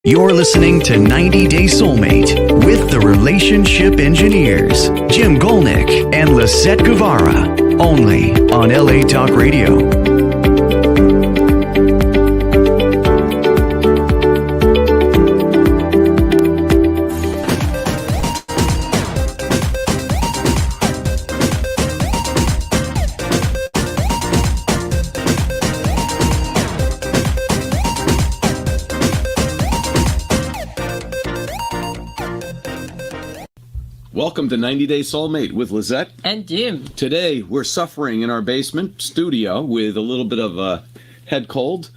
You're listening to 90 Day Soulmate with the Relationship Engineers, Jim Gulnick and Lisett Guevara, only on LA Talk Radio. Welcome to 90 Day Soulmate with Lisett and Jim. Today, we're suffering in our basement studio with a little bit of a head cold.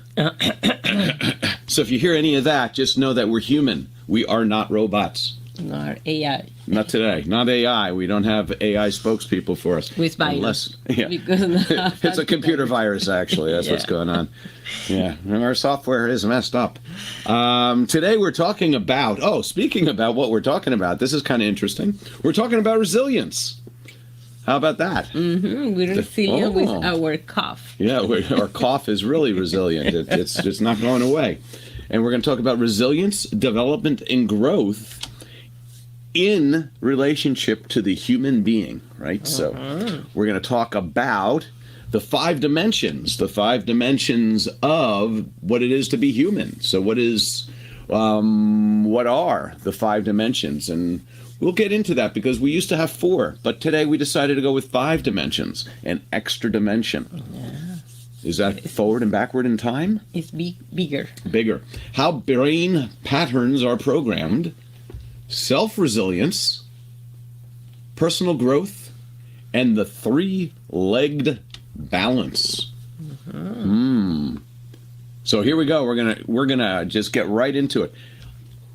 So if you hear any of that, just know that we're human. We are not robots. Not AI. Not today. Not AI. We don't have AI spokespeople for us. With virus. Yeah. It's a computer virus, actually. That's what's going on. Yeah. And our software is messed up. Today we're talking about, speaking about what we're talking about, this is kind of interesting. We're talking about resilience. How about that? Mm-hmm. We're resilient with our cough. Yeah, our cough is really resilient. It's not going away. And we're going to talk about resilience, development, and growth in relationship to the human being, right? So we're going to talk about the five dimensions of what it is to be human. So what are the five dimensions? And we'll get into that because we used to have four, but today we decided to go with five dimensions, an extra dimension. Yeah. Is that forward and backward in time? It's bigger. Bigger. How brain patterns are programmed, self-resilience, personal growth, and the three-legged balance. So here we go. We're gonna just get right into it.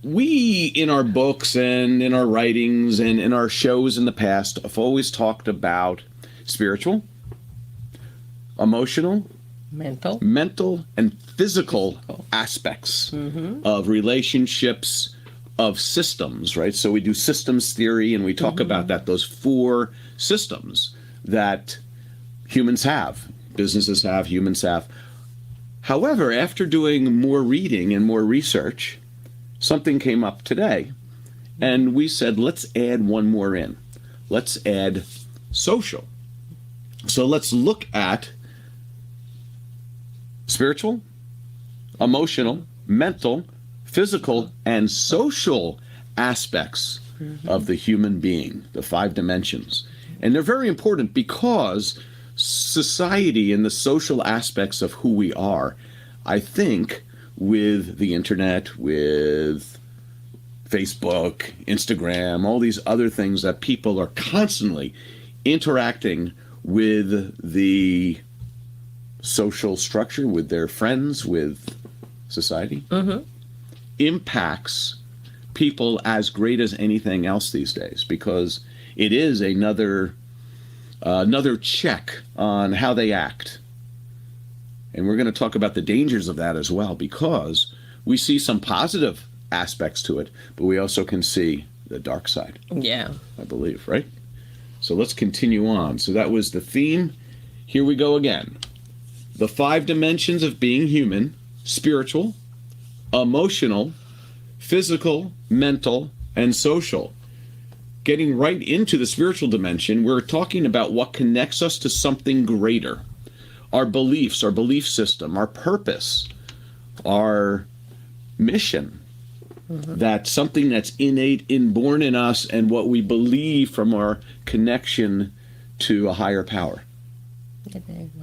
We, in our books and in our writings and in our shows in the past, have always talked about spiritual, emotional, mental, and physical aspects of relationships, of systems, right? So we do systems theory, and we talk about that, those four systems that humans have, businesses have, humans have. However, after doing more reading and more research, something came up today, and we said, let's add one more in. Let's add social. So let's look at spiritual, emotional, mental, physical, and social aspects of the human being, the five dimensions. And they're very important because society and the social aspects of who we are, I think, with the internet, with Facebook, Instagram, all these other things that people are constantly interacting with the social structure, with their friends, with society, impacts people as great as anything else these days, because it is another check on how they act. And we're going to talk about the dangers of that as well, because we see some positive aspects to it, but we also can see the dark side. Yeah. I believe, right? So let's continue on. So that was the theme. Here we go again. The five dimensions of being human: spiritual, emotional, physical, mental, and social. Getting right into the spiritual dimension, we're talking about what connects us to something greater. Our beliefs, our belief system, our purpose, our mission. That's something that's innate, inborn in us, and what we believe from our connection to a higher power.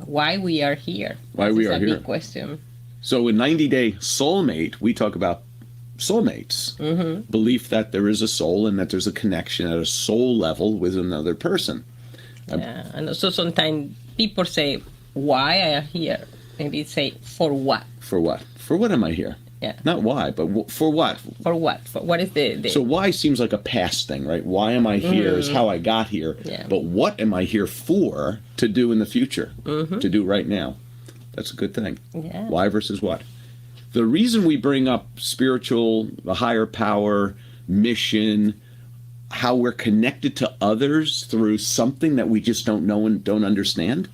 Why we are here. Why we are here. That's a big question. So in 90 Day Soulmate, we talk about soulmates. Belief that there is a soul and that there's a connection at a soul level with another person. Yeah, and also sometimes people say, why I am here? Maybe say, for what? For what? For what am I here? Yeah. Not why, but for what? For what? For what is the... So why seems like a past thing, right? Why am I here is how I got here. Yeah. But what am I here for to do in the future? To do right now? That's a good thing. Yeah. Why versus what? The reason we bring up spiritual, the higher power, mission, how we're connected to others through something that we just don't know and don't understand,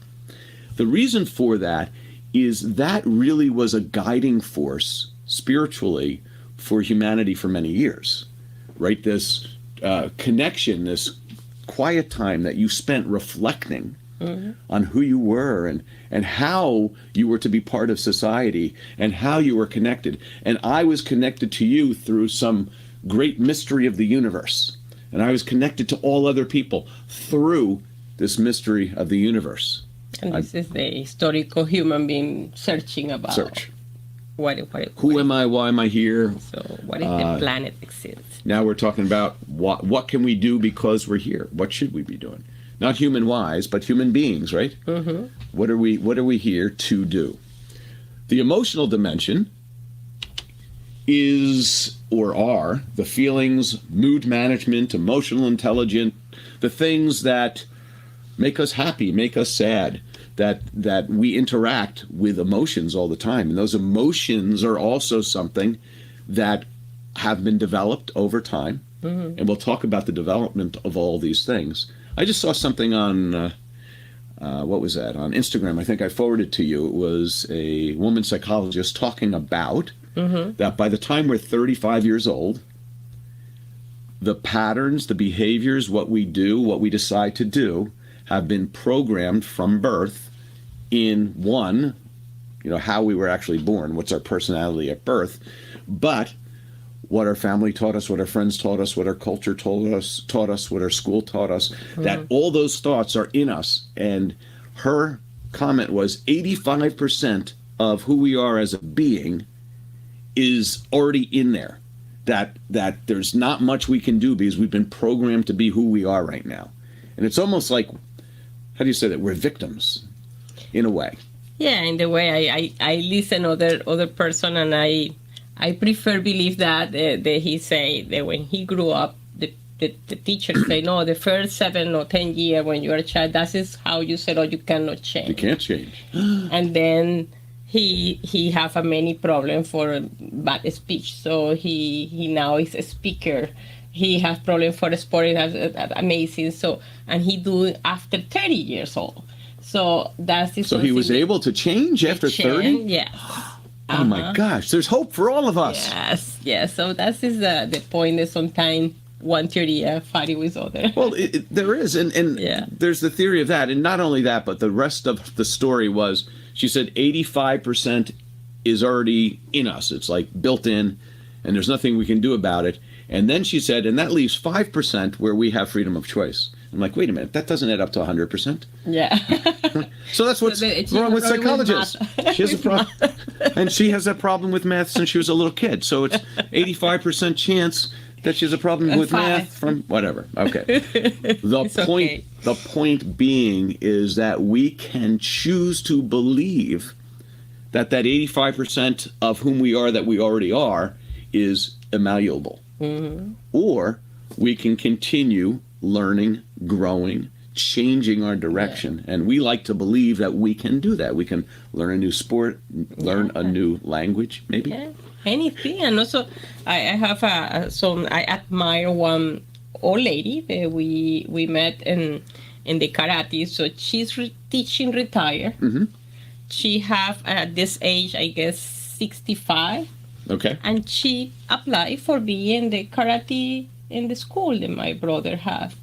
the reason for that is that really was a guiding force spiritually for humanity for many years, right? This connection, this quiet time that you spent reflecting on who you were and how you were to be part of society and how you were connected. And I was connected to you through some great mystery of the universe. And I was connected to all other people through this mystery of the universe. And this is the historical human being searching about who am I? Why am I here? So what if the planet exists? Now we're talking about what can we do because we're here? What should we be doing? Not human wise, but human beings, right? Mm-hmm. What are we here to do? The emotional dimension is or are the feelings, mood management, emotional intelligence, the things that make us happy, make us sad, that we interact with emotions all the time. And those emotions are also something that have been developed over time. Mm-hmm. And we'll talk about the development of all these things. I just saw something on, what was that? On Instagram. I think I forwarded to you. It was a woman psychologist talking about that by the time we're 35 years old, the patterns, the behaviors, what we do, what we decide to do, have been programmed from birth in one, how we were actually born, what's our personality at birth, but what our family taught us, what our friends taught us, what our culture taught us, what our school taught us, that all those thoughts are in us. And her comment was 85% of who we are as a being is already in there. That there's not much we can do because we've been programmed to be who we are right now. And it's almost like, how do you say that? We're victims, in a way. Yeah, in the way I listen other person, and I prefer believe that he say that when he grew up, the teachers say, no, the first 7 or 10 years when you're a child, that is how you said, you cannot change. You can't change. And then he have a many problem for bad speech, so he now is a speaker. He has problem for sport. That's amazing. So, and he do after 30 years old. So that's so he was able to change after 30. Yeah. Oh my gosh! There's hope for all of us. Yes. So that is the point. That sometimes one theory fighting with other. Well, there is, and there's the theory of that, and not only that, but the rest of the story was she said 85% is already in us. It's like built in, and there's nothing we can do about it. And then she said, and that leaves 5% where we have freedom of choice. I'm like, wait a minute, that doesn't add up to 100%. Yeah. So that's what's wrong with psychologists. She has a problem, and she has that problem with math since she was a little kid. So it's 85% chance that she has a problem with math from whatever. Okay. The point being is that we can choose to believe that 85% of whom we are that we already are is immalleable. Mm-hmm. Or we can continue learning, growing, changing our direction. And we like to believe that we can do that. We can learn a new sport, learn a new language, maybe. Yeah, anything. And also, I have I admire one old lady that we met in the karate. So she's teaching retire. Mm-hmm. She have at this age, I guess, 65. Okay. And she applied for being the karate in the school that my brother have.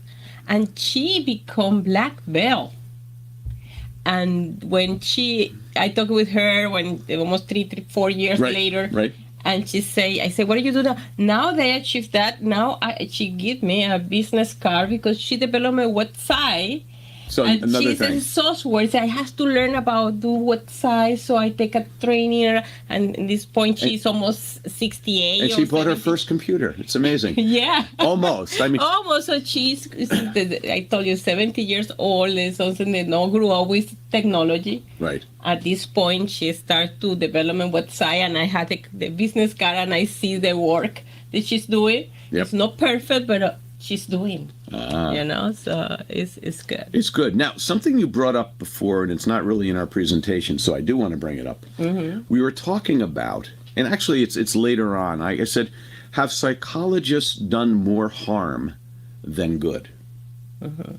And she become black belt. And when I talked with her when almost 4 years later. Right. And I say, what do you do now? Now they achieved that. Now she give me a business card because she developed a website. So and another she's thing. in software. So I have to learn about do what size. So I take a training. And at this point, she's almost 68. And she bought her first computer. It's amazing. Yeah. Almost. I mean. Almost. So she's, I told you, 70 years old. And something that no grew up with technology. Right. At this point, she started to develop a website. And I had the business card. And I see the work that she's doing. Yep. It's not perfect, but she's doing. So it's good. It's good. Now, something you brought up before, and it's not really in our presentation, so I do want to bring it up. Mm-hmm. We were talking about, and actually it's later on, I said, have psychologists done more harm than good? Mm-hmm.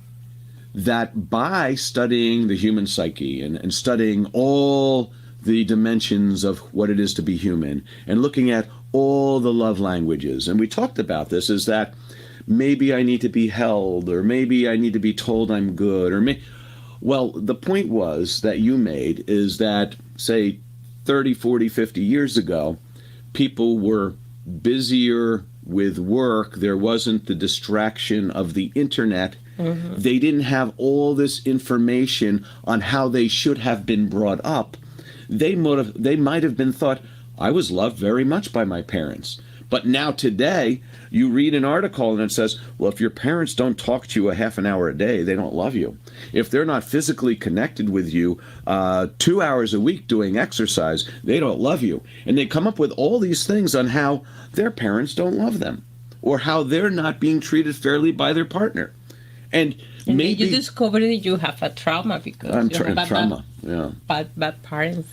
That by studying the human psyche and studying all the dimensions of what it is to be human and looking at all the love languages. And we talked about this, is that maybe I need to be held, or maybe I need to be told I'm good, or well, the point was that you made is that, say, 30, 40, 50 years ago, people were busier with work. There wasn't the distraction of the internet. Mm-hmm. They didn't have all this information on how they should have been brought up. They might have been thought, I was loved very much by my parents. But now today, you read an article and it says, well, if your parents don't talk to you a half an hour a day, they don't love you. If they're not physically connected with you 2 hours a week doing exercise, they don't love you. And they come up with all these things on how their parents don't love them, or how they're not being treated fairly by their partner. And maybe you discover that you have a trauma because you have trauma. Bad parents.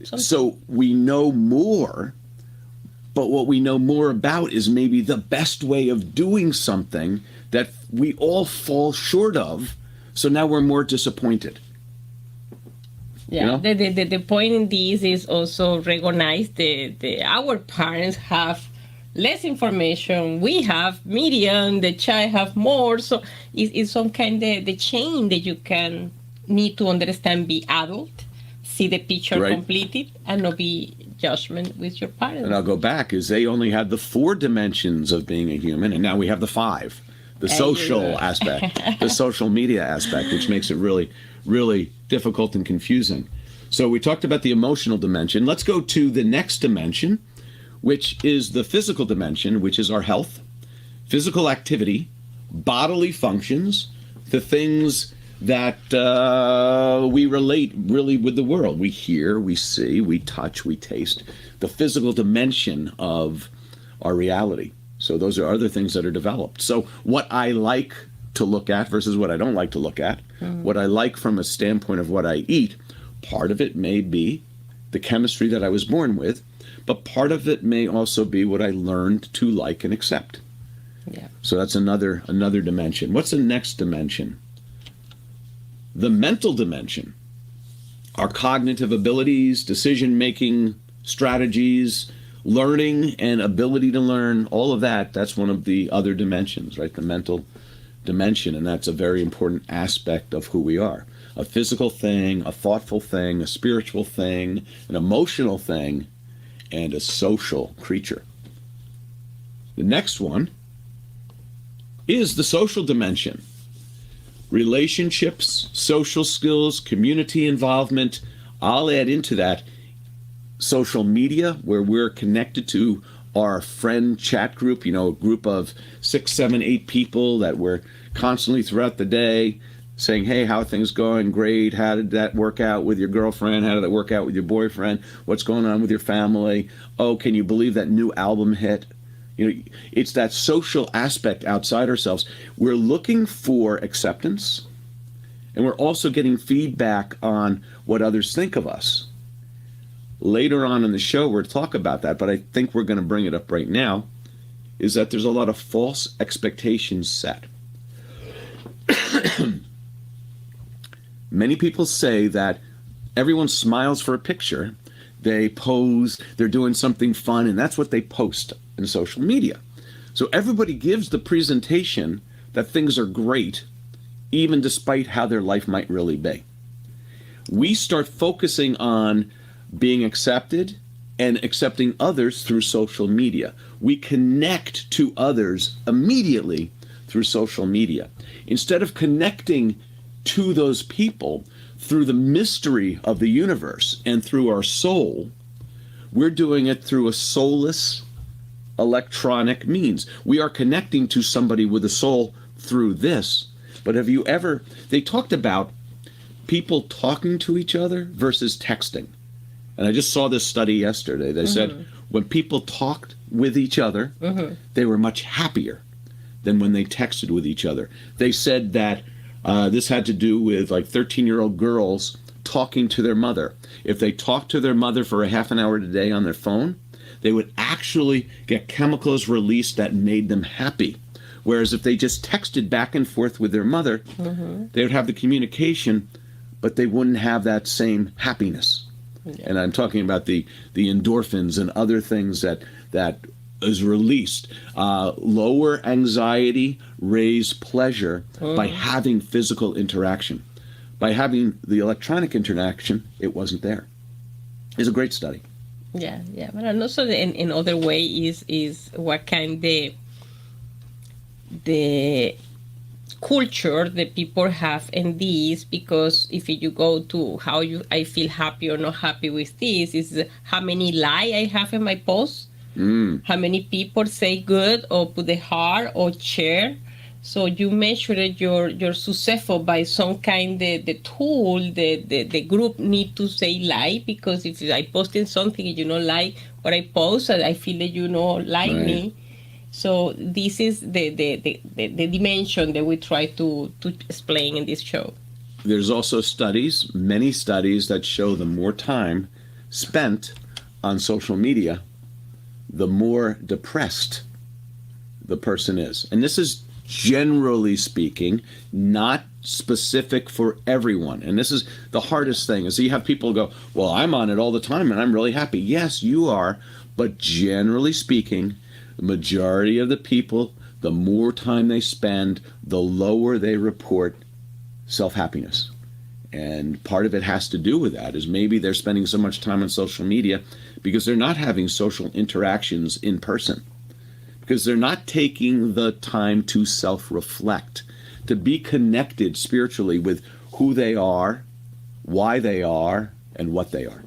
So we know more. But what we know more about is maybe the best way of doing something that we all fall short of. So now we're more disappointed. Yeah, you know? the point in this is also recognize our parents have less information. We have medium, the child have more. So it's some kind of the chain that you can need to understand, be adult, see the picture completed, and not be judgment with your parents. And I'll go back, is they only had the 4 dimensions of being a human, and now we have the 5. The social aspect, the social media aspect, which makes it really, really difficult and confusing. So we talked about the emotional dimension. Let's go to the next dimension, which is the physical dimension, which is our health, physical activity, bodily functions, the things that we relate really with the world. We hear, we see, we touch, we taste. The physical dimension of our reality. So those are other things that are developed. So what I like to look at versus what I don't like to look at, what I like from a standpoint of what I eat, part of it may be the chemistry that I was born with, but part of it may also be what I learned to like and accept. Yeah. So that's another dimension. What's the next dimension? The mental dimension, our cognitive abilities, decision-making strategies, learning and ability to learn, all of that, that's one of the other dimensions, right? The mental dimension, and that's a very important aspect of who we are. A physical thing, a thoughtful thing, a spiritual thing, an emotional thing, and a social creature. The next one is the social dimension. Relationships, social skills, community involvement. I'll add into that social media, where we're connected to our friend chat group, a group of 6, 7, 8 people that we're constantly throughout the day saying, hey, how are things going? Great. How did that work out with your girlfriend? How did that work out with your boyfriend? What's going on with your family? Oh, can you believe that new album hit? It's that social aspect outside ourselves. We're looking for acceptance, and we're also getting feedback on what others think of us. Later on in the show, we'll talk about that, but I think we're going to bring it up right now, is that there's a lot of false expectations set. Many people say that everyone smiles for a picture. They pose, they're doing something fun, and that's what they post in social media. So everybody gives the presentation that things are great, even despite how their life might really be. We start focusing on being accepted and accepting others through social media. We connect to others immediately through social media. Instead of connecting to those people through the mystery of the universe and through our soul, we're doing it through a soulless electronic means. We are connecting to somebody with a soul through this. But have you ever, they talked about people talking to each other versus texting. And I just saw this study yesterday. They said when people talked with each other, they were much happier than when they texted with each other. They said that this had to do with like 13-year-old girls talking to their mother. If they talked to their mother for a half an hour a day on their phone, they would actually get chemicals released that made them happy. Whereas if they just texted back and forth with their mother, they would have the communication, but they wouldn't have that same happiness. And I'm talking about the endorphins and other things that is released. Lower anxiety, raise pleasure by having physical interaction. By having the electronic interaction, it wasn't there. It's a great study. Yeah, yeah. But also in other way is what kind the culture that people have in this, because if you go to how I feel happy or not happy with this, is how many like I have in my post, how many people say good or put the heart or share. So you measure you're successful by some kind the tool the group need to say like, because if I posting something and you don't like what I post, I feel that you don't like me. So this is the dimension that we try to explain in this show. There's also studies, many studies, that show the more time spent on social media, the more depressed the person is. And this is generally speaking, not specific for everyone. And this is the hardest thing, is you have people go, well, I'm on it all the time and I'm really happy. Yes, you are. But generally speaking, the majority of the people, the more time they spend, the lower they report self-happiness. And part of it has to do with that, is maybe they're spending so much time on social media because they're not having social interactions in person, because they're not taking the time to self-reflect, to be connected spiritually with who they are, why they are, and what they are.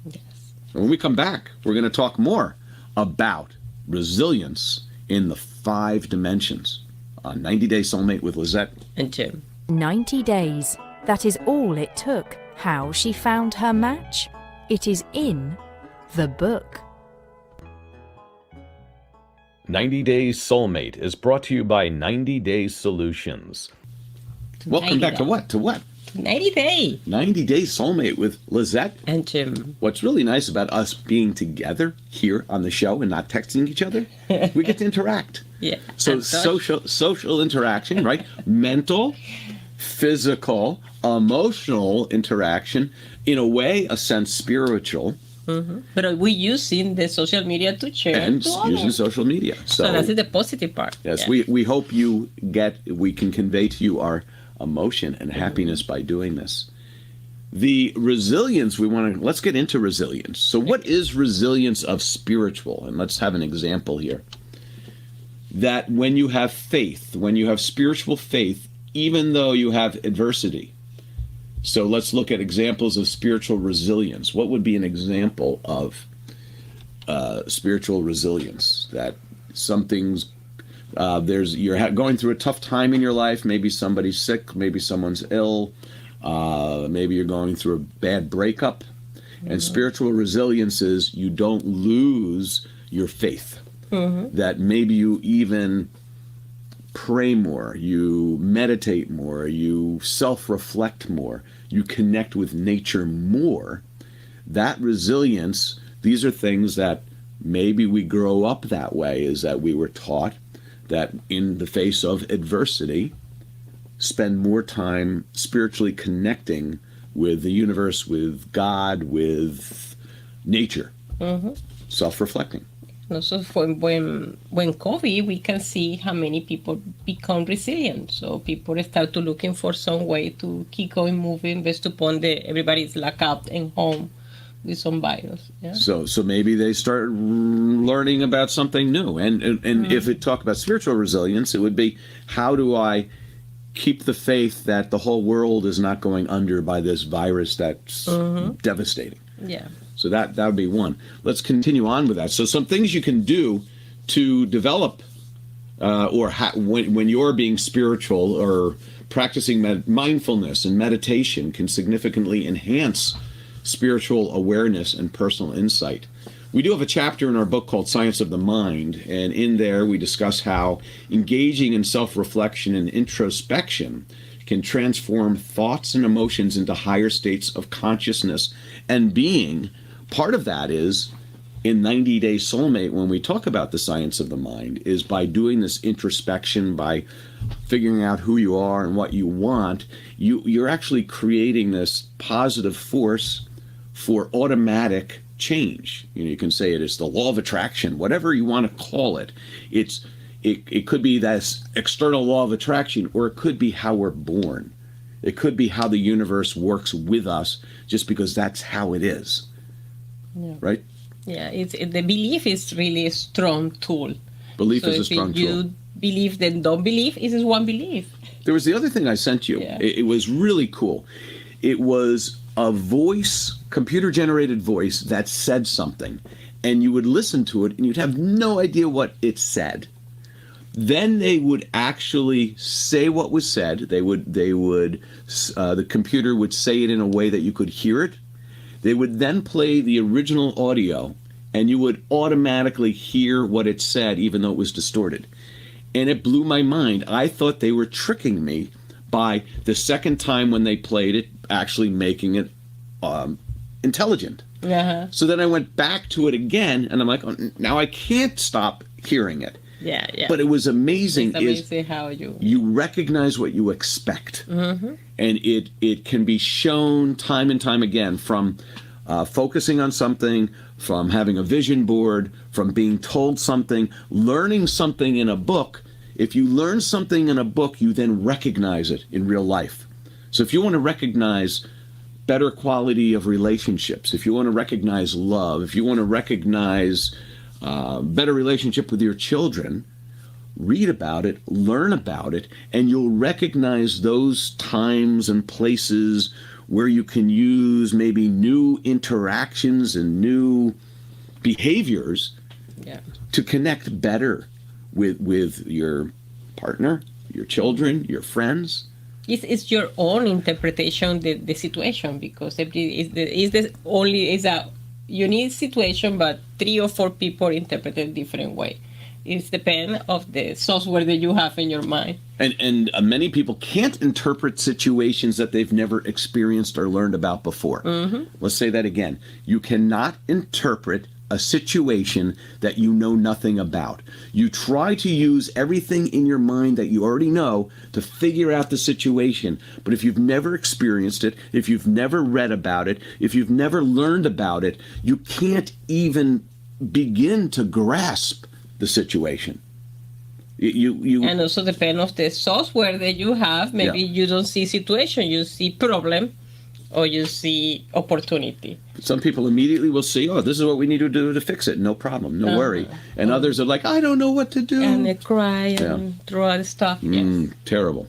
Yes. And when we come back, we're going to talk more about resilience in the 5 dimensions on 90 Day Soulmate with Lisett and Jim. 90 days. That is all it took. How she found her match? It is in the book. 90 Days Soulmate is brought to you by 90 Days Solutions. Welcome back to what? 90 Day. 90 Days Soulmate with Lisett and Jim. What's really nice about us being together here on the show and not texting each other, we get to interact. Yeah. So social interaction, right? Mental, physical, emotional interaction, in a way, a sense spiritual. Mm-hmm. But we using the social media to share. And using social media. So that's the positive part. Yes, yeah. we hope we can convey to you our emotion and happiness by doing this. The resilience, let's get into resilience. So what is resilience of spiritual? And let's have an example here. That when you have faith, when you have spiritual faith, even though you have adversity. So let's look at examples of spiritual resilience. What would be an example of spiritual resilience? That something's you're going through a tough time in your life. Maybe somebody's sick. Maybe someone's ill. Maybe you're going through a bad breakup. Mm-hmm. And spiritual resilience is you don't lose your faith. Mm-hmm. That maybe you even pray more, you meditate more, you self-reflect more, you connect with nature more. That resilience, these are things that maybe we grow up that way, is that we were taught that in the face of adversity, spend more time spiritually connecting with the universe, with God, with nature, self-reflecting. Also, when COVID, we can see how many people become resilient. So people start to looking for some way to keep going moving based upon everybody's locked out in home with some virus. Yeah? So maybe they start learning about something new. And if we talk about spiritual resilience, it would be, how do I keep the faith that the whole world is not going under by this virus that's devastating? Yeah. So that would be one. Let's continue on with that. So some things you can do to develop, when you're being spiritual or practicing mindfulness and meditation, can significantly enhance spiritual awareness and personal insight. We do have a chapter in our book called Science of the Mind, and in there we discuss how engaging in self-reflection and introspection can transform thoughts and emotions into higher states of consciousness and being. Part of that is, in 90 Day Soulmate, when we talk about the science of the mind, is by doing this introspection, by figuring out who you are and what you want, you're actually creating this positive force for automatic change. You can say it is the law of attraction, whatever you want to call it. It could be that external law of attraction, or it could be how we're born. It could be how the universe works with us, just because that's how it is. Yeah. Right? Yeah, the belief is really a strong tool. Belief is a strong tool. If you believe, then don't believe. It is one belief. There was the other thing I sent you. Yeah. It was really cool. It was a voice, computer-generated voice that said something, and you would listen to it, and you'd have no idea what it said. Then they would actually say what was said. The computer would say it in a way that you could hear it. They would then play the original audio, and you would automatically hear what it said, even though it was distorted. And it blew my mind. I thought they were tricking me by the second time when they played it, actually making it intelligent. Uh-huh. So then I went back to it again, and I'm like, oh, now I can't stop hearing it. Yeah, yeah. But it was amazing. It's amazing how you recognize what you expect, and it can be shown time and time again, from focusing on something, from having a vision board, from being told something, learning something in a book. If you learn something in a book, you then recognize it in real life. So if you want to recognize better quality of relationships, if you want to recognize love, if you want to recognize better relationship with your children, read about it, learn about it, and you'll recognize those times and places where you can use maybe new interactions and new behaviors to connect better with your partner, your children, your friends. It's your own interpretation of the situation, because it's a unique situation, but 3 or 4 people interpret it a different way. It depends of the software that you have in your mind. And many people can't interpret situations that they've never experienced or learned about before. Let's say that again. You cannot interpret a situation that you know nothing about. You try to use everything in your mind that you already know to figure out the situation. But if you've never experienced it, if you've never read about it, if you've never learned about it, you can't even begin to grasp the situation. And also depend of the software that you have. Maybe you don't see situation, you see problem, or you see opportunity. Some people immediately will see, oh, this is what we need to do to fix it. No problem, no worry. And others are like, I don't know what to do. And they cry and throw out stuff. Terrible.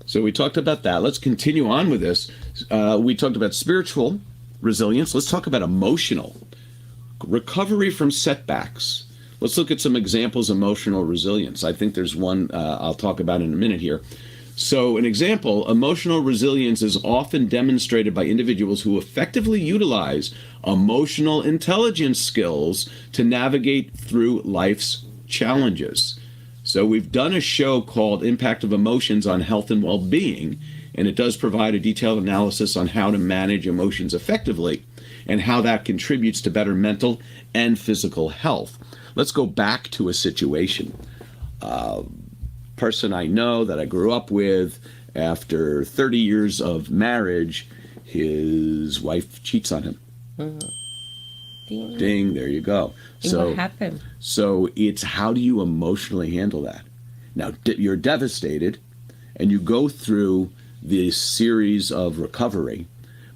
So we talked about that. Let's continue on with this. We talked about spiritual resilience. Let's talk about emotional recovery from setbacks. Let's look at some examples of emotional resilience. I think there's one I'll talk about in a minute here. So an example, emotional resilience is often demonstrated by individuals who effectively utilize emotional intelligence skills to navigate through life's challenges. So we've done a show called Impact of Emotions on Health and Well-Being, and it does provide a detailed analysis on how to manage emotions effectively and how that contributes to better mental and physical health. Let's go back to a situation. Person I know that I grew up with, after 30 years of marriage, his wife cheats on him. Ding, there you go. So what happened? So it's, how do you emotionally handle that? Now, you're devastated, and you go through this series of recovery,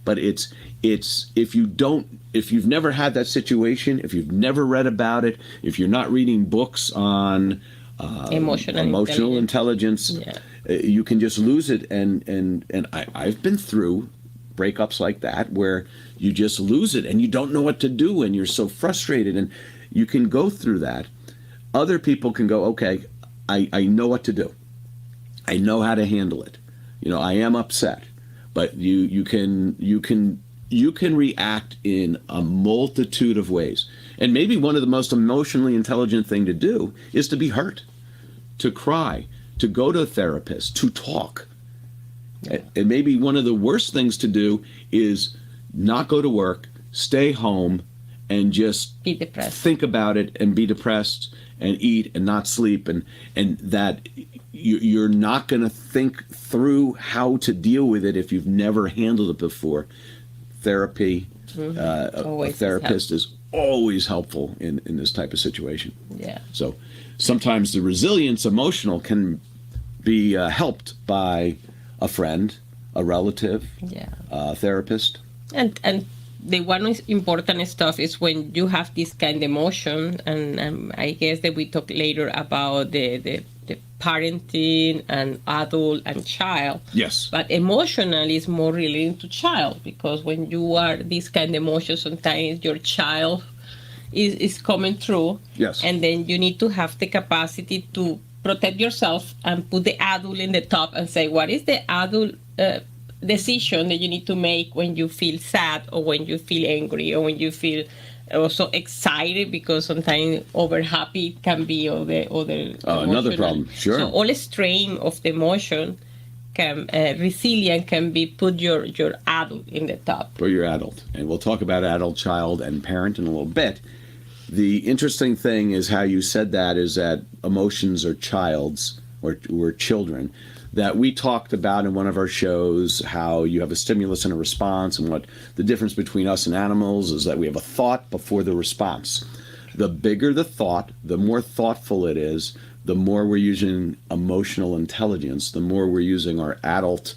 but it's if you've never had that situation, if you've never read about it, if you're not reading books on emotional intelligence, you can just lose it. And I've been through breakups like that where you just lose it and you don't know what to do and you're so frustrated, and you can go through that. Other people can go, okay, I know what to do. I know how to handle it. I am upset, but you can react in a multitude of ways. And maybe one of the most emotionally intelligent thing to do is to be hurt, to cry, to go to a therapist, to talk. And maybe one of the worst things to do is not go to work, stay home, and just be depressed. Think about it and be depressed and eat and not sleep, and that you're not going to think through how to deal with it if you've never handled it before. Therapy, Mm-hmm. A Always therapist is always helpful in this type of situation. Yeah. So sometimes the resilience emotional can be helped by a friend, a relative, Yeah. a therapist. And the one important stuff is when you have this kind of emotion, and I guess that we talk later about the parenting and adult and child. Yes. But emotional is more related to child, because when you are this kind of emotion, sometimes your child is coming through. Yes. And then you need to have the capacity to protect yourself and put the adult in the top and say, what is the adult decision that you need to make when you feel sad, or when you feel angry, or when you feel also excited, because sometimes over happy can be other Another problem. Sure. So all strain of the emotion can resilient can be put your adult in the top. Put your adult, and we'll talk about adult, child, and parent in a little bit. The interesting thing is how you said that is that emotions are child's or children. That we talked about in one of our shows, how you have a stimulus and a response, and what the difference between us and animals is that we have a thought before the response. The bigger the thought, the more thoughtful it is, the more we're using emotional intelligence, the more we're using our adult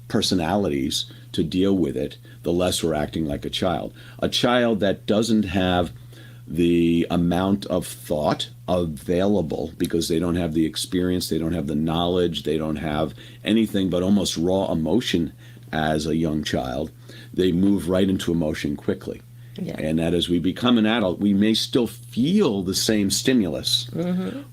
personalities to deal with it, the less we're acting like a child. A child that doesn't have the amount of thought available, because they don't have the experience, they don't have the knowledge, they don't have anything but almost raw emotion as a young child, they move right into emotion quickly. Yeah. And that as we become an adult, we may still feel the same stimulus,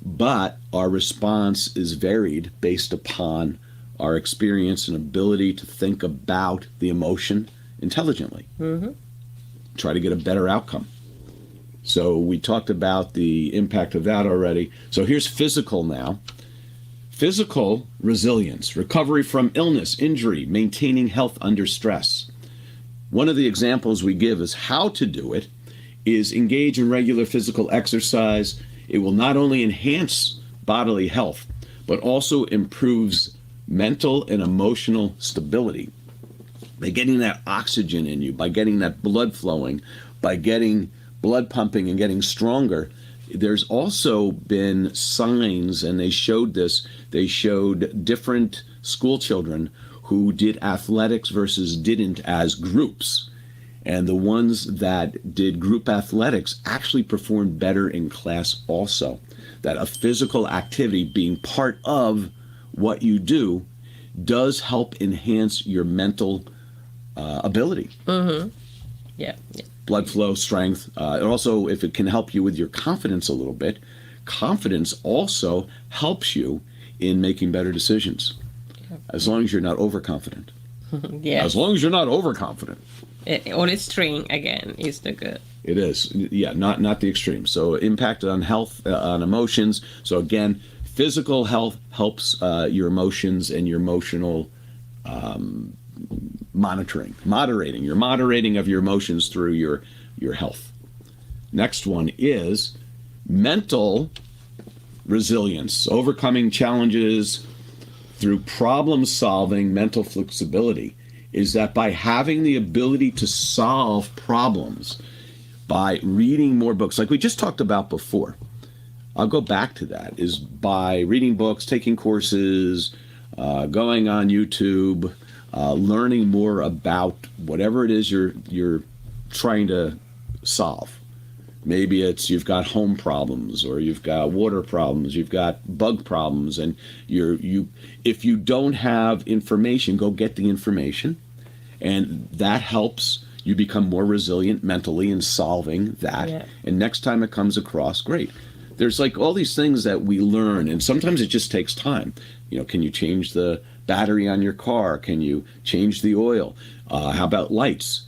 but our response is varied based upon our experience and ability to think about the emotion intelligently. Try to get a better outcome. So we talked about the impact of that already. So here's physical now. Physical resilience, recovery from illness, injury, maintaining health under stress. One of the examples we give is how to do it is engage in regular physical exercise. It will not only enhance bodily health, but also improves mental and emotional stability. By getting that oxygen in you, by getting that blood flowing, by getting blood pumping and getting stronger, there's also been signs, and they showed this, they showed different school children who did athletics versus didn't as groups. And the ones that did group athletics actually performed better in class also. That a physical activity being part of what you do does help enhance your mental ability. Yeah. Blood flow, strength. Also, if it can help you with your confidence a little bit, confidence also helps you in making better decisions. As long as you're not overconfident. Yeah. As long as you're not overconfident. All strain again is the good. It is. Yeah, not the extreme. So impact on health, on emotions. So again, physical health helps your emotions and your emotional moderating. You're moderating of your emotions through your health. Next one is mental resilience, overcoming challenges through problem solving, mental flexibility. Is that by having the ability to solve problems, by reading more books, like we just talked about before. I'll go back to that, is by reading books, taking courses, going on YouTube, learning more about whatever it is you're trying to solve. Maybe it's you've got home problems, or you've got water problems, you've got bug problems, and if you don't have information, go get the information, and that helps you become more resilient mentally in solving that. Yeah. And next time it comes across, great. There's like all these things that we learn, and sometimes it just takes time. Can you change the battery on your car? Can you change the oil? How about lights?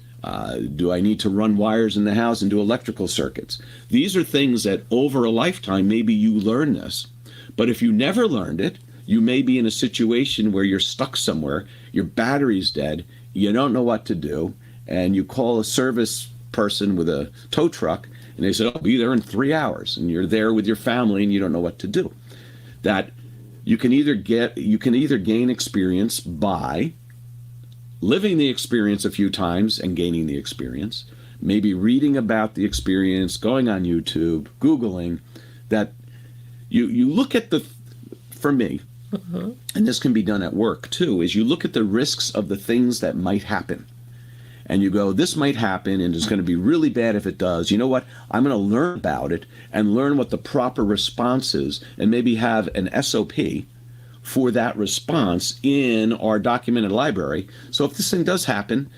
Do I need to run wires in the house and do electrical circuits? These are things that over a lifetime, maybe you learn this. But if you never learned it, you may be in a situation where you're stuck somewhere, your battery's dead, you don't know what to do, and you call a service person with a tow truck, and they said, I'll be there in 3 hours, and you're there with your family and you don't know what to do. That you can either gain experience by living the experience a few times and gaining the experience, maybe reading about the experience, going on YouTube, Googling, that you look at for me, and this can be done at work too, is you look at the risks of the things that might happen. And you go, this might happen and it's going to be really bad if it does. You know what? I'm going to learn about it and learn what the proper response is and maybe have an SOP for that response in our documented library. So if this thing does happen,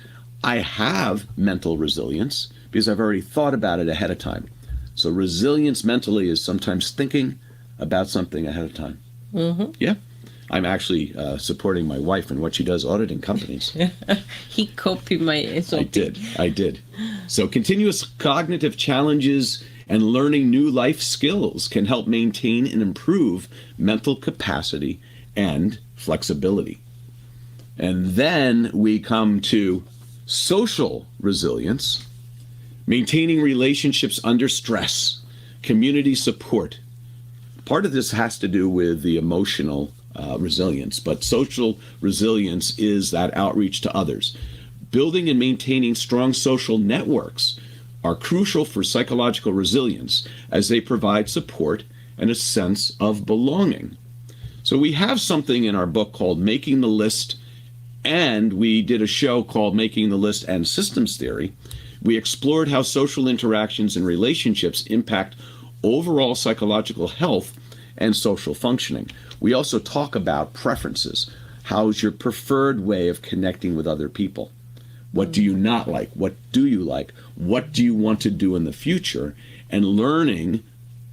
I have mental resilience because I've already thought about it ahead of time. So resilience mentally is sometimes thinking about something ahead of time. Yeah. I'm actually supporting my wife in what she does auditing companies. He copied my SOP. I did. So continuous cognitive challenges and learning new life skills can help maintain and improve mental capacity and flexibility. And then we come to social resilience, maintaining relationships under stress, community support. Part of this has to do with the emotional resilience, but social resilience is that outreach to others. Building and maintaining strong social networks are crucial for psychological resilience as they provide support and a sense of belonging. So we have something in our book called Making the List, and we did a show called Making the List and Systems Theory. We explored how social interactions and relationships impact overall psychological health and social functioning. We also talk about preferences. How's your preferred way of connecting with other people? What do you not like? What do you like? What do you want to do in the future? And learning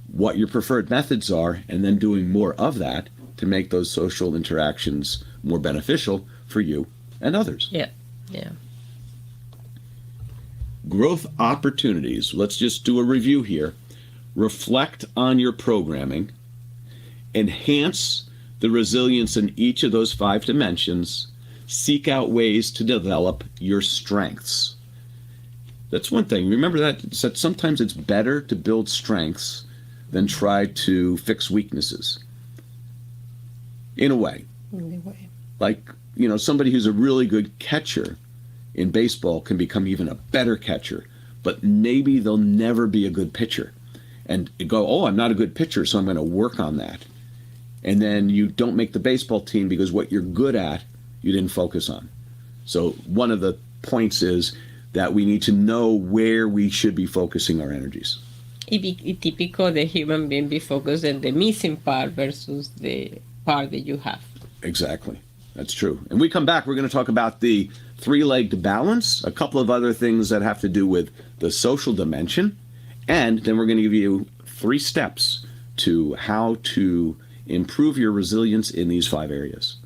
what your preferred methods are and then doing more of that to make those social interactions more beneficial for you and others. Yeah. Growth opportunities. Let's just do a review here. Reflect on your programming. Enhance the resilience in each of those 5 dimensions. Seek out ways to develop your strengths. That's one thing. Remember that sometimes it's better to build strengths than try to fix weaknesses. In a way. Like, somebody who's a really good catcher in baseball can become even a better catcher, but maybe they'll never be a good pitcher. And go, oh, I'm not a good pitcher, so I'm going to work on that. And then you don't make the baseball team because what you're good at, you didn't focus on. So one of the points is that we need to know where we should be focusing our energies. It's typical the human being be focused on the missing part versus the part that you have. Exactly. That's true. And we come back, we're going to talk about the 3-legged balance, a couple of other things that have to do with the social dimension, and then we're going to give you 3 steps to how to improve your resilience in these 5 areas.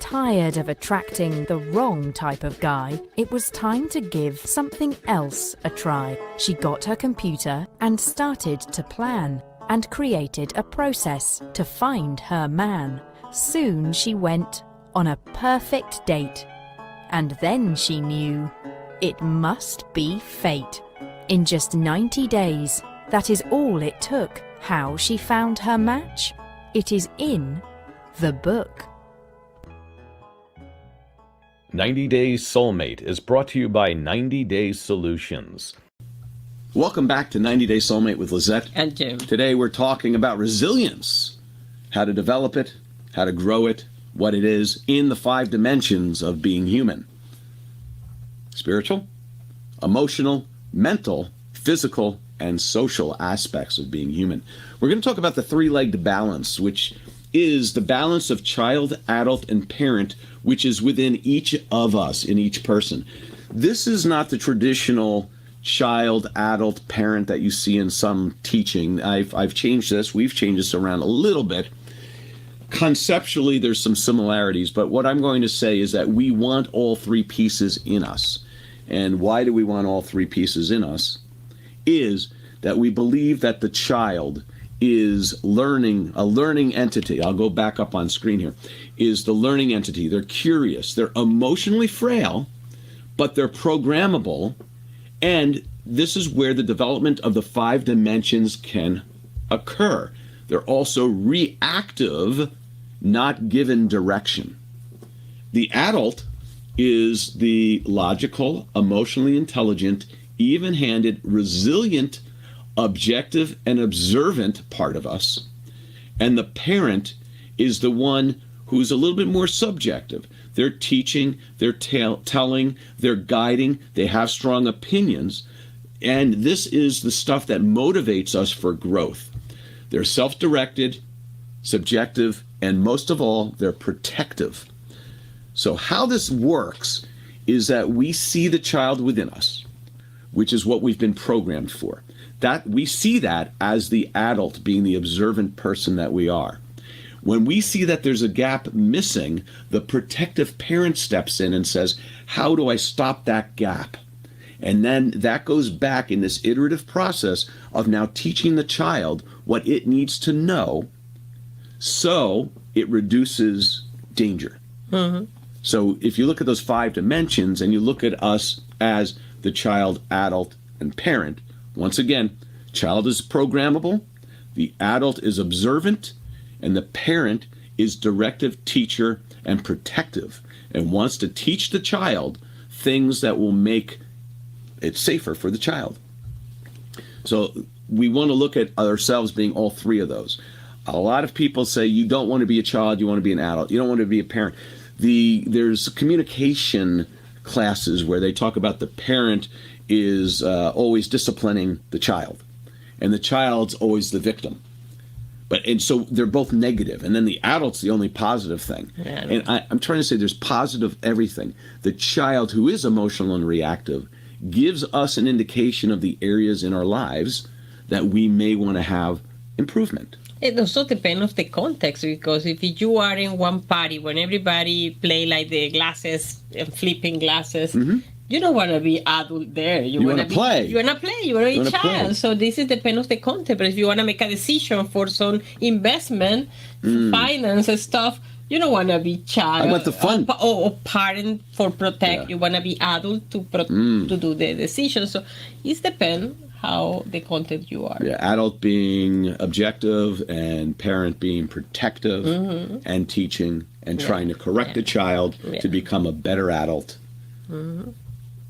Tired of attracting the wrong type of guy, it was time to give something else a try. She got her computer and started to plan and created a process to find her man. Soon she went on a perfect date. And then she knew it must be fate. In just 90 days, that is all it took. How she found her match? It is in the book. 90 Days Soulmate is brought to you by 90 Days Solutions. Welcome back to 90 Day Soulmate with Lisett. And Jim. Today we're talking about resilience, how to develop it, how to grow it, what it is in the 5 dimensions of being human. Spiritual, emotional, mental, physical, and social aspects of being human. We're going to talk about the 3-legged balance, which is the balance of child, adult, and parent, which is within each of us, in each person. This is not the traditional child, adult, parent that you see in some teaching. I've changed this. We've changed this around a little bit. Conceptually, there's some similarities, but what I'm going to say is that we want all 3 pieces in us. And why do we want all 3 pieces in us? Is that we believe that the child is learning, a learning entity. I'll go back up on screen here. Is the learning entity. They're curious. They're emotionally frail, but they're programmable. And this is where the development of the 5 dimensions can occur. They're also reactive, not given direction. The adult is the logical, emotionally intelligent, even-handed, resilient, objective, and observant part of us. And the parent is the one who's a little bit more subjective. They're teaching, they're telling, they're guiding, they have strong opinions. And this is the stuff that motivates us for growth. They're self-directed, subjective, and most of all, they're protective. So how this works is that we see the child within us, which is what we've been programmed for. That we see that as the adult being the observant person that we are. When we see that there's a gap missing, the protective parent steps in and says, how do I stop that gap? And then that goes back in this iterative process of now teaching the child what it needs to know so it reduces danger. Mm-hmm. So if you look at those 5 dimensions and you look at us as the child, adult, and parent, once again, child is programmable, the adult is observant, and the parent is directive, teacher, and protective, and wants to teach the child things that will make it safer for the child. So we want to look at ourselves being all 3 of those. A lot of people say you don't want to be a child, you want to be an adult, you don't want to be a parent. There's communication classes where they talk about the parent is always disciplining the child, and the child's always the victim. And so they're both negative, and then the adult's the only positive thing. Yeah, and I'm trying to say there's positive everything. The child who is emotional and reactive gives us an indication of the areas in our lives that we may want to have improvement. It also depends on the context, because if you are in one party when everybody play like the glasses and flipping glasses, mm-hmm. You don't want to be adult there. You want to play. You want to play. You want to be child. Play. So this is depends on the context. But if you want to make a decision for some investment, finance and stuff, you don't want to be child. I want the fun. Or parent for protect. Yeah. You want to be adult to do the decision. So it depends how the content you are. Yeah, adult being objective and parent being protective and teaching and trying to correct the child to become a better adult. Mm-hmm.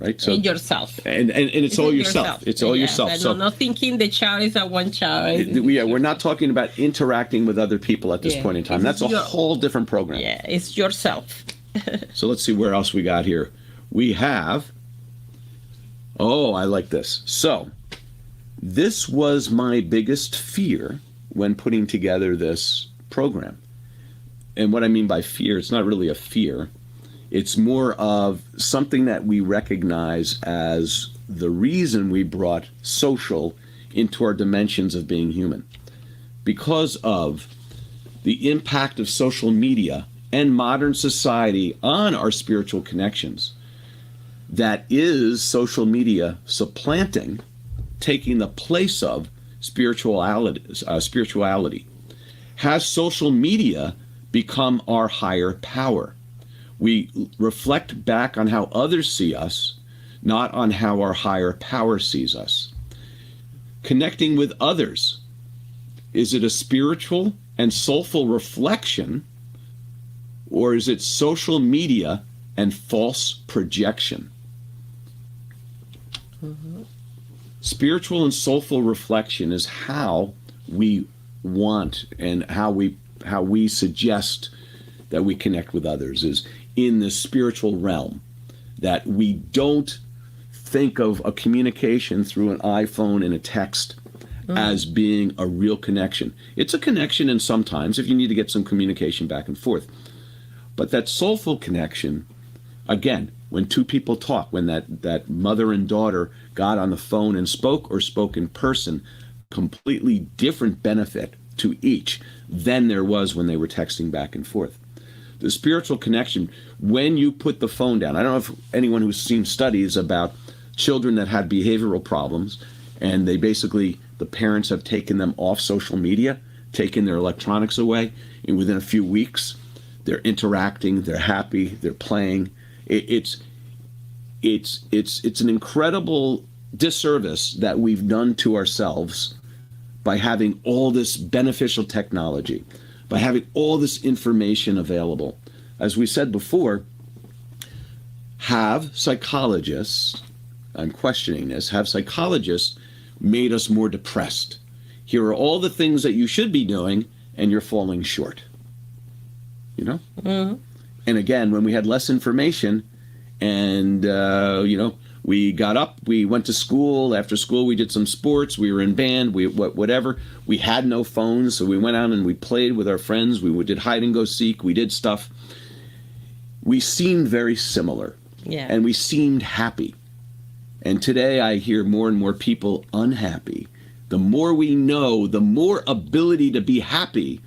Right, so and yourself, and it's all yourself. It's all yourself. So not thinking the child is a one child. We're not talking about interacting with other people at this point in time. That's a whole different program. Yeah, it's yourself. So let's see where else we got here. We have. Oh, I like this. So this was my biggest fear when putting together this program. And what I mean by fear, it's not really a fear. It's more of something that we recognize as the reason we brought social into our dimensions of being human. Because of the impact of social media and modern society on our spiritual connections, that is social media supplanting, taking the place of spirituality. Has social media become our higher power? We reflect back on how others see us, not on how our higher power sees us. Connecting with others, is it a spiritual and soulful reflection, or is it social media and false projection? Mm-hmm. Spiritual and soulful reflection is how we want and how we suggest that we connect with others, is in the spiritual realm, that we don't think of a communication through an iPhone and a text as being a real connection. It's a connection, and sometimes if you need to get some communication back and forth. But that soulful connection, again, when 2 people talk, when that mother and daughter got on the phone and spoke or spoke in person, completely different benefit to each than there was when they were texting back and forth. The spiritual connection, when you put the phone down, I don't know if anyone who's seen studies about children that had behavioral problems, and the parents have taken them off social media, taken their electronics away, and within a few weeks, they're interacting, they're happy, they're playing. It's an incredible disservice that we've done to ourselves by having all this beneficial technology, by having all this information available. As we said before, have psychologists, I'm questioning this, have psychologists made us more depressed? Here are all the things that you should be doing, and you're falling short. You know? Mm-hmm. And again, when we had less information, and, we got up, we went to school. After school, we did some sports. We were in band, whatever. We had no phones, so we went out and we played with our friends. We did hide and go seek. We did stuff. We seemed very similar. Yeah. And we seemed happy. And today I hear more and more people unhappy. The more we know, the more ability to be happy,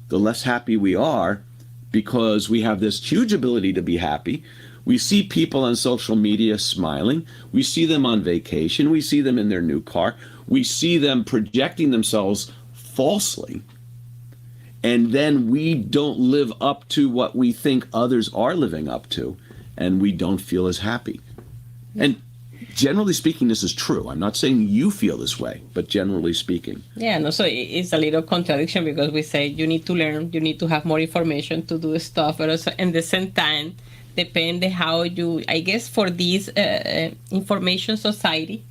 the less happy we are, because we have this huge ability to be happy. We see people on social media smiling. We see them on vacation. We see them in their new car. We see them projecting themselves falsely. And then we don't live up to what we think others are living up to, and we don't feel as happy. And generally speaking, this is true. I'm not saying you feel this way, but generally speaking. Yeah, and also it's a little contradiction, because we say you need to learn, you need to have more information to do stuff, but also at the same time, depending how you, I guess for this information society,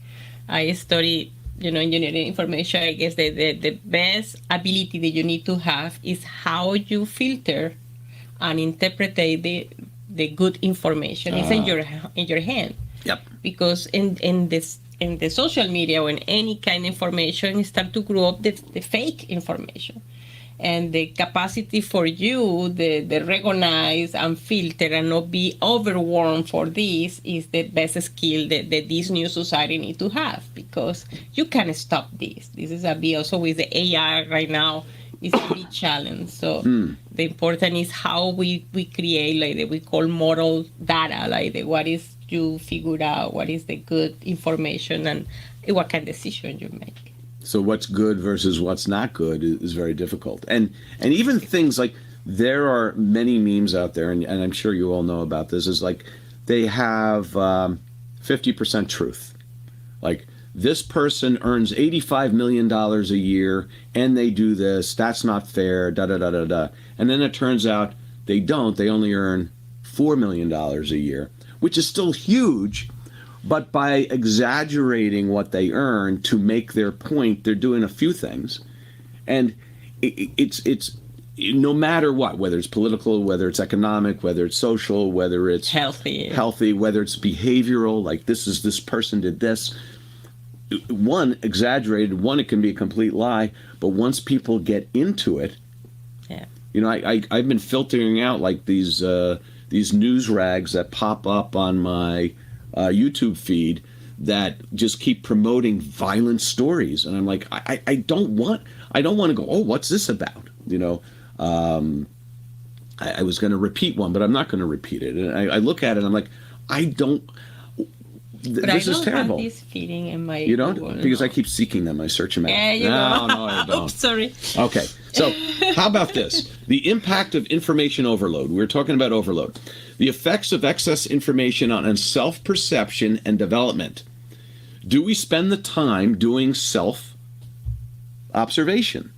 I study, engineering information. I guess the best ability that you need to have is how you filter and interpret the good information. It's in your hand. Yep. Because in the social media, when any kind of information start to grow up the fake information, and the capacity for you the recognize and filter and not be overwhelmed for this is the best skill that this new society need to have, because you can't stop this. This is a big, also with the AI right now, is a big challenge. So the important is how we create, like we call moral data, like what is you figure out what is the good information and what kind of decision you make. So what's good versus what's not good is very difficult. And even things like, there are many memes out there, and I'm sure you all know about this, is like they have 50% truth. Like, this person earns $85 million a year, and they do this, that's not fair, da-da-da-da-da. And then it turns out they don't. They only earn $4 million a year, which is still huge. But by exaggerating what they earn to make their point, they're doing a few things. And it's no matter what, whether it's political, whether it's economic, whether it's social, whether it's healthy, whether it's behavioral, like this person did this. One, exaggerated, one, it can be a complete lie. But once people get into it, I've been filtering out like these news rags that pop up on my YouTube feed that just keep promoting violent stories, and I'm like, I don't want to go, oh, what's this about? I was going to repeat one, but I'm not going to repeat it. And I look at it, and I'm like, this is terrible. Have this feeling in my. You don't? Because I keep seeking them. I search them out. Yeah, No, I don't. Oops, sorry. Okay, so how about this? The impact of information overload. We're talking about overload. The effects of excess information on self-perception and development. Do we spend the time doing self-observation?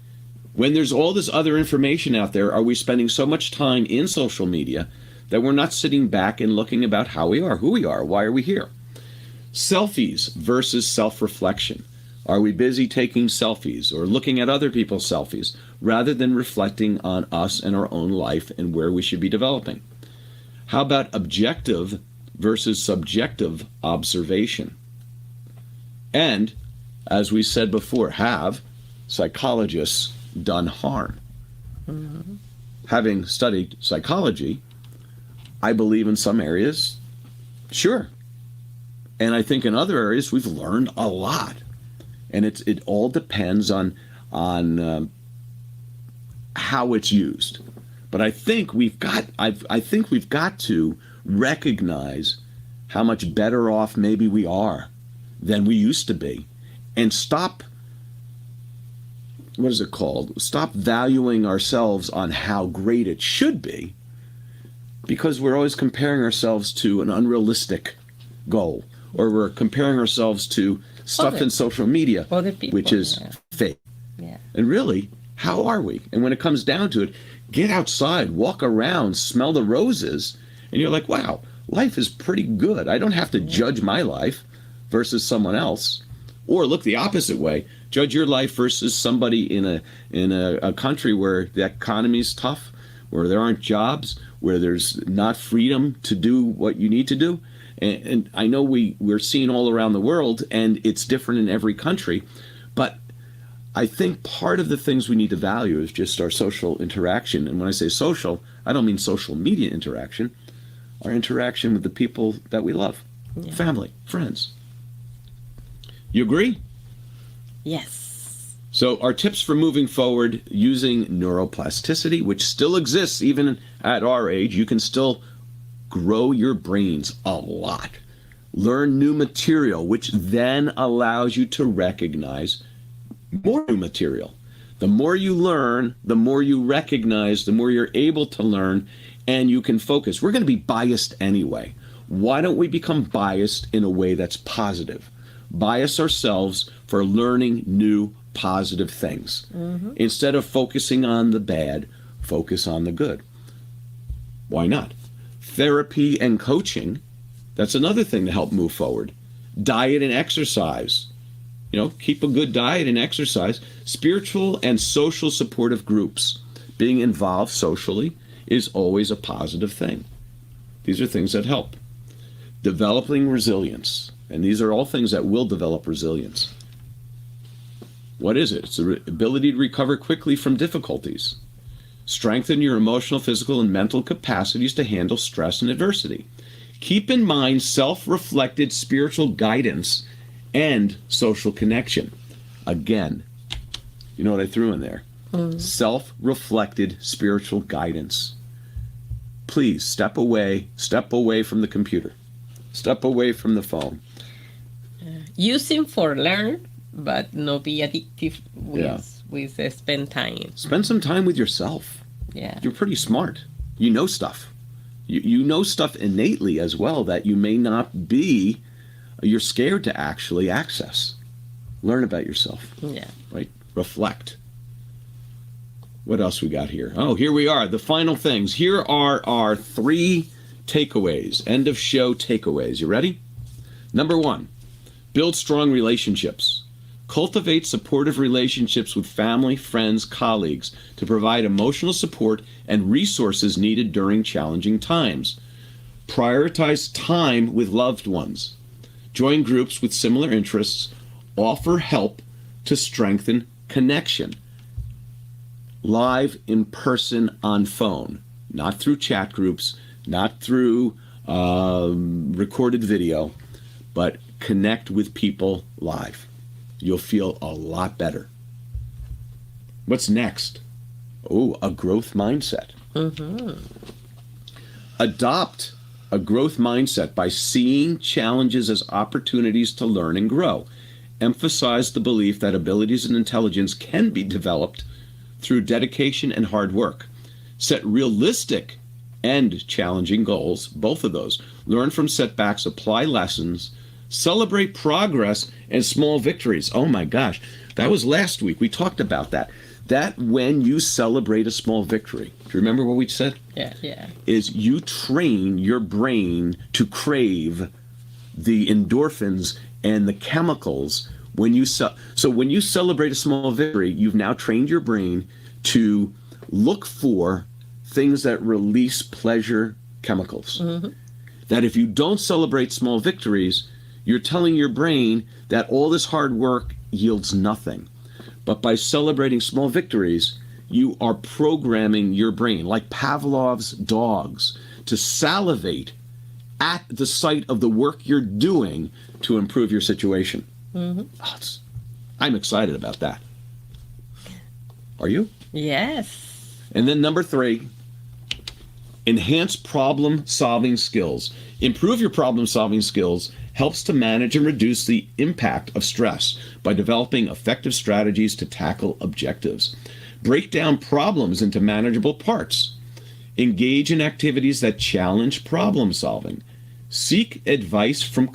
When there's all this other information out there, are we spending so much time in social media that we're not sitting back and looking about how we are, who we are, why are we here? Selfies versus self-reflection. Are we busy taking selfies or looking at other people's selfies rather than reflecting on us and our own life and where we should be developing? How about objective versus subjective observation? And, as we said before, have psychologists done harm? Mm-hmm. Having studied psychology, I believe in some areas, sure. And I think in other areas we've learned a lot. And it all depends on how it's used. But I think we've got to recognize how much better off maybe we are than we used to be, and stop. What is it called? Stop valuing ourselves on how great it should be, because we're always comparing ourselves to an unrealistic goal, or we're comparing ourselves to stuff in social media, which is fake. Yeah. And really, how are we? And when it comes down to it, get outside, walk around, smell the roses, and you're like, wow, life is pretty good. I don't have to judge my life versus someone else. Or look the opposite way. Judge your life versus somebody in a country where the economy is tough, where there aren't jobs, where there's not freedom to do what you need to do. And I know we're seeing all around the world, and it's different in every country. But I think part of the things we need to value is just our social interaction. And when I say social, I don't mean social media interaction, our interaction with the people that we love, family, friends. You agree? Yes. So our tips for moving forward using neuroplasticity, which still exists even at our age, you can still grow your brains a lot. Learn new material, which then allows you to recognize more new material. The more you learn, the more you recognize, the more you're able to learn, and you can focus. We're going to be biased anyway. Why don't we become biased in a way that's positive? Bias ourselves for learning new positive things. Instead of focusing on the bad, focus on the good. Why not? Therapy and coaching, that's another thing to help move forward. Diet and exercise. Keep a good diet and exercise. Spiritual and social supportive groups. Being involved socially is always a positive thing. These are things that help. Developing resilience. And these are all things that will develop resilience. What is it? It's the ability to recover quickly from difficulties. Strengthen your emotional, physical, and mental capacities to handle stress and adversity. Keep in mind self-reflected spiritual guidance and social connection. Again, you know what I threw in there? Self-reflected spiritual guidance. Please step away from the computer. Step away from the phone. Using for learn, but not be addictive with spend time. Spend some time with yourself. Yeah. You're pretty smart. You know stuff. You know stuff innately as well that you may not be, you're scared to actually access. Learn about yourself. Yeah. Right? Reflect. What else we got here? Oh, here we are. The final things. Here are our 3 takeaways. End of show takeaways. You ready? Number 1, build strong relationships. Cultivate supportive relationships with family, friends, colleagues to provide emotional support and resources needed during challenging times. Prioritize time with loved ones. Join groups with similar interests. Offer help to strengthen connection. Live, in person, on phone, not through chat groups, not through recorded video, but connect with people live. You'll feel a lot better. What's next? Oh, a growth mindset. Adopt a growth mindset by seeing challenges as opportunities to learn and grow. Emphasize the belief that abilities and intelligence can be developed through dedication and hard work. Set realistic and challenging goals, both of those. Learn from setbacks, apply lessons, celebrate progress and small victories. Oh my gosh, that was last week. We talked about that. That when you celebrate a small victory, do you remember what we said? Yeah. Is you train your brain to crave the endorphins and the chemicals when you so when you celebrate a small victory, you've now trained your brain to look for things that release pleasure chemicals. That if you don't celebrate small victories, you're telling your brain that all this hard work yields nothing. But by celebrating small victories, you are programming your brain, like Pavlov's dogs, to salivate at the sight of the work you're doing to improve your situation. I'm excited about that. Are you? Yes. And then number 3, enhance problem-solving skills. Improve your problem-solving skills helps to manage and reduce the impact of stress by developing effective strategies to tackle objectives. Break down problems into manageable parts. Engage in activities that challenge problem solving. Seek advice for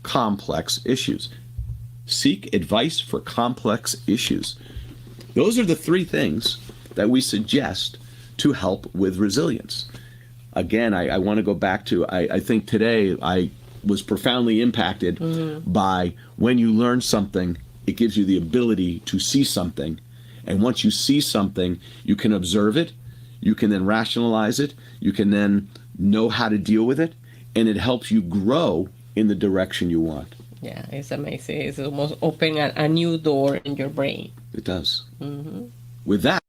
complex issues. Seek advice for complex issues. Those are the 3 things that we suggest to help with resilience. again, I want to go back to, I think today I was profoundly impacted by when you learn something, it gives you the ability to see something. And once you see something, you can observe it, you can then rationalize it, you can then know how to deal with it, and it helps you grow in the direction you want. Yeah, it's amazing. It's almost opening a new door in your brain. It does. With that,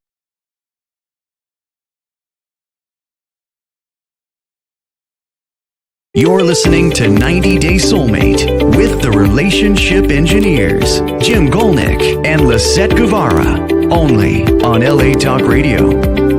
You're listening to 90 Day Soulmate with the relationship engineers, Jim Gulnick and Lisett Guevara, only on LA Talk Radio.